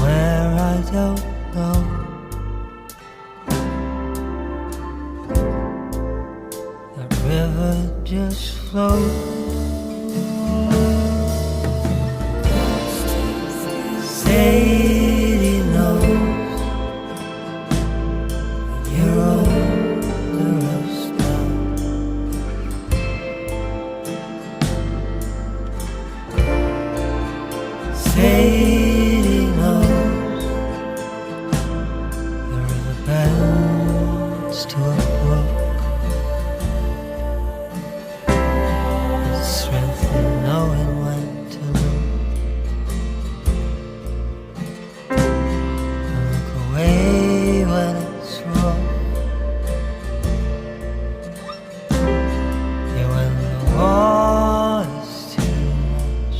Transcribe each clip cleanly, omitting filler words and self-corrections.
where I don't know. The river just flows. Sadie knows you're older us now. Sadie knows the river bends to a brook. It's strength in knowing when to look. Look away when it's wrong. Yeah, when the water's too much.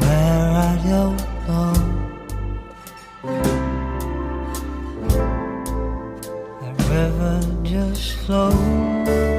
Where I don't know. The river just flows.